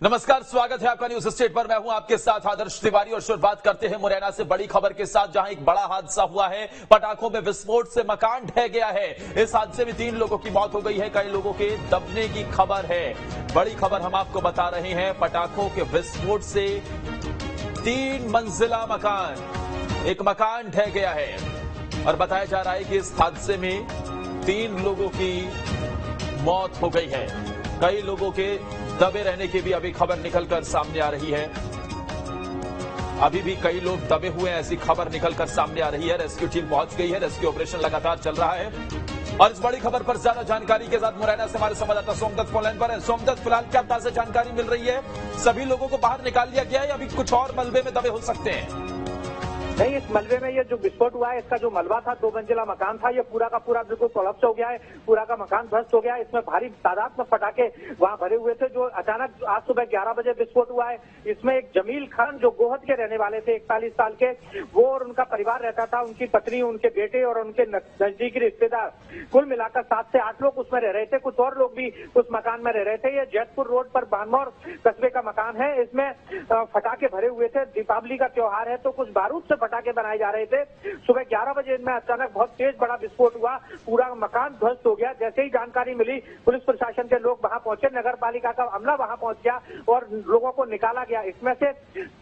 नमस्कार, स्वागत है आपका न्यूज स्टेट पर। मैं हूं आपके साथ आदर्श तिवारी और शुरुआत करते हैं मुरैना से बड़ी खबर के साथ, जहां एक बड़ा हादसा हुआ है। पटाखों में विस्फोट से मकान ढह गया है। इस हादसे में 3 लोगों की मौत हो गई है, कई लोगों के दबने की खबर है। बड़ी खबर हम आपको बता रहे हैं, पटाखों के विस्फोट से 3 मंजिला मकान, एक मकान ढह गया है और बताया जा रहा है कि इस हादसे में 3 लोगों की मौत हो गई है। कई लोगों के दबे रहने की भी अभी खबर निकलकर सामने आ रही है। अभी भी कई लोग दबे हुए हैं, ऐसी खबर निकलकर सामने आ रही है। रेस्क्यू टीम पहुंच गई है, रेस्क्यू ऑपरेशन लगातार चल रहा है। और इस बड़ी खबर पर ज्यादा जानकारी के साथ मुरैना से हमारे संवाददाता सोमदत्त फोन लाइन पर है। सोमदत्त, फिलहाल क्या ताजा जानकारी मिल रही है? सभी लोगों को बाहर निकाल लिया गया है या अभी कुछ और मलबे में दबे हो सकते हैं? नहीं, इस मलबे में ये जो विस्फोट हुआ है, इसका जो मलबा था, 2 मंजिला मकान था, ये पूरा का पूरा बिल्कुल कोलैप्स हो गया है। पूरा का मकान ध्वस्त हो गया है। इसमें भारी तादाद में पटाखे वहां भरे हुए थे, जो अचानक आज सुबह 11 बजे विस्फोट हुआ है। इसमें एक जमील खान, जो गोहद के रहने वाले थे, 41 साल के, वो और उनका परिवार रहता था, उनकी पत्नी, उनके बेटे और उनके नजदीकी रिश्तेदार, कुल मिलाकर 7 से 8 लोग उसमें रह रहे थे। कुछ और लोग भी उस मकान में रह रहे थे। ये जैतपुर रोड पर बानमौर कस्बे का मकान है। इसमें फटाखे भरे हुए थे। दीपावली का त्योहार है, तो कुछ बारूद से पटाखे बनाए जा रहे थे। सुबह 11 बजे में अचानक बहुत तेज बड़ा विस्फोट हुआ, पूरा मकान ध्वस्त हो गया। जैसे ही जानकारी मिली, पुलिस प्रशासन के लोग वहां पहुंचे, नगर पालिका का अमला वहां पहुंच गया और लोगों को निकाला गया। इसमें से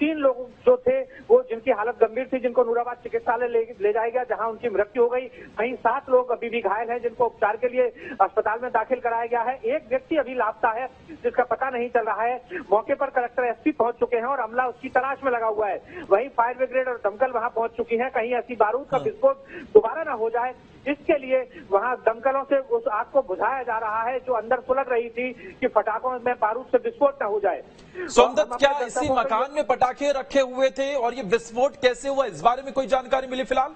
3 लोग जो थे, वो जिनकी हालत गंभीर थी, जिनको नूराबाद चिकित्सालय ले जाया गया, जहां उनकी मृत्यु हो गई। वहीं 7 लोग अभी भी घायल हैं, जिनको उपचार के लिए अस्पताल में दाखिल कराया गया है। एक व्यक्ति अभी लापता है, जिसका पता नहीं चल रहा है। मौके पर कलेक्टर एसपी पहुंच चुके हैं और अमला उसकी तलाश में लगा हुआ है। वहीं फायर ब्रिगेड और दमकल वहां पहुंच चुकी है। कहीं ऐसी बारूद का विस्फोट दोबारा न हो जाए, इसके लिए वहां दमकलों से उस आग को बुझाया जा रहा है, जो अंदर सुलग रही थी, कि पटाखों में बारूद से विस्फोट न हो जाए। सोमदत्त, क्या इसी मकान में पटाखे रखे हुए थे और ये विस्फोट कैसे हुआ, इस बारे में कोई जानकारी मिली फिलहाल?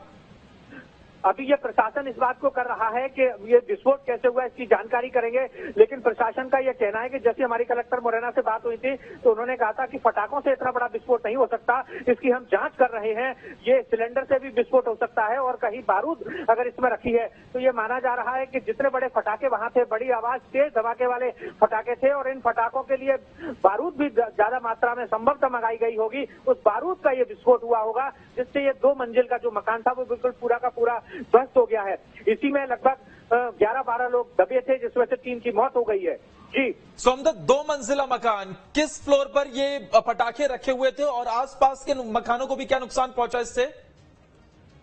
अभी ये प्रशासन इस बात को कर रहा है कि ये विस्फोट कैसे हुआ, इसकी जानकारी करेंगे। लेकिन प्रशासन का ये कहना है कि जैसे हमारी कलेक्टर मुरैना से बात हुई थी, तो उन्होंने कहा था कि पटाखों से इतना बड़ा विस्फोट नहीं हो सकता, इसकी हम जांच कर रहे हैं। ये सिलेंडर से भी विस्फोट हो सकता है और कहीं बारूद अगर इसमें रखी है, तो ये माना जा रहा है कि जितने बड़े फटाखे वहां थे, बड़ी आवाज, तेज धमाके वाले फटाखे थे, और इन फटाखों के लिए बारूद भी ज्यादा मात्रा में संभवतः मंगाई गई होगी। उस बारूद का ये विस्फोट हुआ होगा, जिससे ये 2 मंजिल का जो मकान था, वो बिल्कुल पूरा का पूरा ध्वस्त हो गया है। इसी में लगभग 11-12 लोग दबे थे, जिसमें से 3 की मौत हो गई है। जी सोमदत्त, 2 मंजिला मकान, किस फ्लोर पर ये पटाखे रखे हुए थे और आसपास के मकानों को भी क्या नुकसान पहुंचा इससे?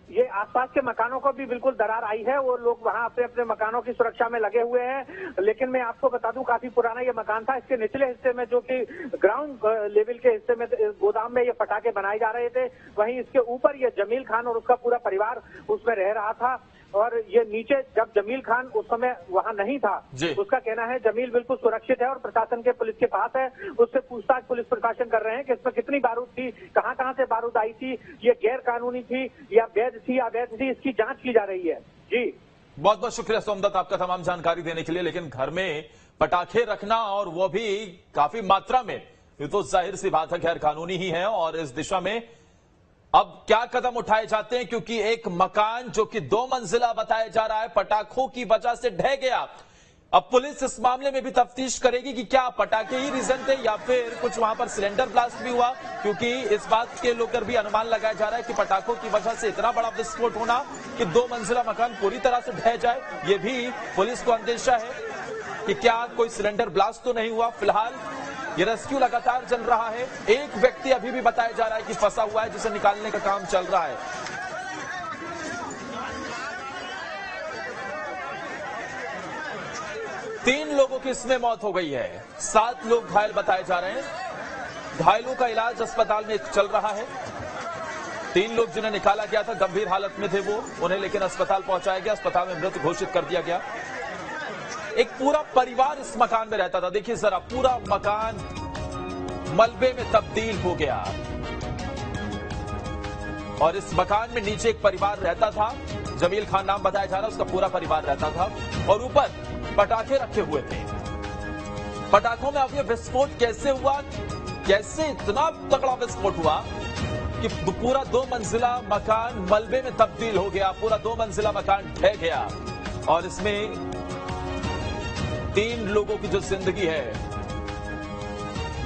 ये आसपास के मकानों को भी बिल्कुल दरार आई है। वो लोग वहां अपने अपने मकानों की सुरक्षा में लगे हुए हैं। लेकिन मैं आपको बता दूं, काफी पुराना ये मकान था। इसके निचले हिस्से में, जो कि ग्राउंड लेवल के हिस्से में, गोदाम में ये पटाखे बनाए जा रहे थे। वहीं इसके ऊपर ये जमील खान और उसका पूरा परिवार उसमें रह रहा था। और ये नीचे, जब जमील खान उस समय वहां नहीं था, उसका कहना है जमील बिल्कुल सुरक्षित है और प्रशासन के, पुलिस के पास है। उससे पूछताछ पुलिस प्रशासन कर रहे हैं कि इसमें कितनी बारूद थी, कहां से बारूद आई थी, ये गैर कानूनी थी या वैध थी या अवैध थी, इसकी जांच की जा रही है। जी बहुत बहुत शुक्रिया सोमदत्त, आपका तमाम जानकारी देने के लिए। लेकिन घर में पटाखे रखना, और वो भी काफी मात्रा में, ये तो जाहिर सी बात है गैर कानूनी ही है। और इस दिशा में अब क्या कदम उठाए जाते हैं, क्योंकि एक मकान जो कि 2 मंजिला बताया जा रहा है, पटाखों की वजह से ढह गया। अब पुलिस इस मामले में भी तफ्तीश करेगी कि क्या पटाखे ही रीजन थे या फिर कुछ वहां पर सिलेंडर ब्लास्ट भी हुआ, क्योंकि इस बात के लेकर भी अनुमान लगाया जा रहा है कि पटाखों की वजह से इतना बड़ा विस्फोट होना कि 2 मंजिला मकान पूरी तरह से ढह जाए, ये भी पुलिस को अंदेशा है कि क्या कोई सिलेंडर ब्लास्ट तो नहीं हुआ। फिलहाल ये रेस्क्यू लगातार चल रहा है। एक व्यक्ति अभी भी बताया जा रहा है कि फंसा हुआ है, जिसे निकालने का काम चल रहा है। तीन लोगों की इसमें मौत हो गई है, 7 लोग घायल बताए जा रहे हैं। घायलों का इलाज अस्पताल में चल रहा है। 3 लोग जिन्हें निकाला गया था, गंभीर हालत में थे वो, उन्हें लेकिन अस्पताल पहुंचाया गया, अस्पताल में मृत घोषित कर दिया गया। एक पूरा परिवार इस मकान में रहता था। देखिए जरा, पूरा मकान मलबे में तब्दील हो गया और इस मकान में नीचे एक परिवार रहता था, जमील खान नाम बताया जा रहा, उसका पूरा परिवार रहता था, और ऊपर पटाखे रखे हुए थे। पटाखों में अब यह विस्फोट कैसे हुआ, कैसे इतना तगड़ा विस्फोट हुआ कि पूरा 2 मंजिला मकान मलबे में तब्दील हो गया, पूरा 2 मंजिला मकान ढह गया और इसमें 3 लोगों की जो जिंदगी है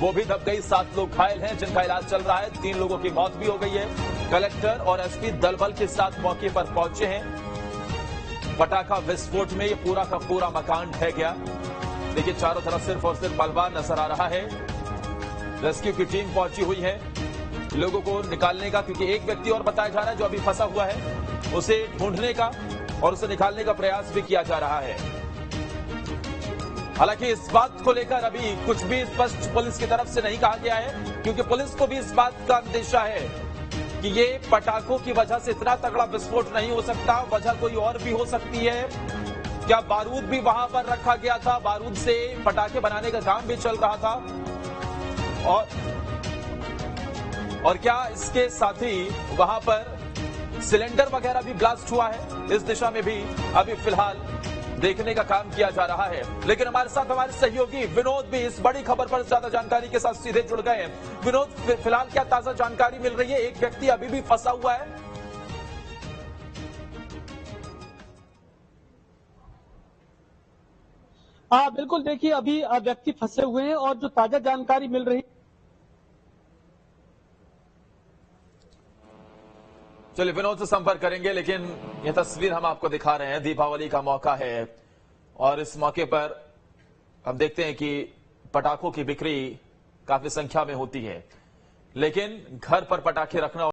वो भी दब गई। 7 लोग घायल हैं जिनका इलाज चल रहा है। 3 लोगों की मौत भी हो गई है। कलेक्टर और एसपी दल बल के साथ मौके पर पहुंचे हैं। पटाखा विस्फोट में ये पूरा का पूरा मकान ढह गया। देखिए चारों तरफ सिर्फ और सिर्फ मलबा नजर आ रहा है। रेस्क्यू की टीम पहुंची हुई है लोगों को निकालने का, क्योंकि एक व्यक्ति और बताया जा रहा है जो अभी फंसा हुआ है, उसे ढूंढने का और उसे निकालने का प्रयास भी किया जा रहा है। हालांकि इस बात को लेकर अभी कुछ भी स्पष्ट पुलिस की तरफ से नहीं कहा गया है, क्योंकि पुलिस को भी इस बात का अंदेशा है कि ये पटाखों की वजह से इतना तगड़ा विस्फोट नहीं हो सकता, वजह कोई और भी हो सकती है। क्या बारूद भी वहां पर रखा गया था, बारूद से पटाखे बनाने का काम भी चल रहा था, और क्या इसके साथ ही वहां पर सिलेंडर वगैरह भी ब्लास्ट हुआ है। इस दिशा में भी अभी फिलहाल देखने का काम किया जा रहा है। लेकिन हमारे साथ हमारे सहयोगी विनोद भी इस बड़ी खबर पर ज्यादा जानकारी के साथ सीधे जुड़ गए हैं। विनोद, फिलहाल क्या ताजा जानकारी मिल रही है? एक व्यक्ति अभी भी फंसा हुआ है। बिल्कुल, देखिए अभी व्यक्ति फंसे हुए हैं और जो ताजा जानकारी मिल रही। चलिए विनोद से संपर्क करेंगे, लेकिन यह तस्वीर हम आपको दिखा रहे हैं। दीपावली का मौका है और इस मौके पर हम देखते हैं कि पटाखों की बिक्री काफी संख्या में होती है, लेकिन घर पर पटाखे रखना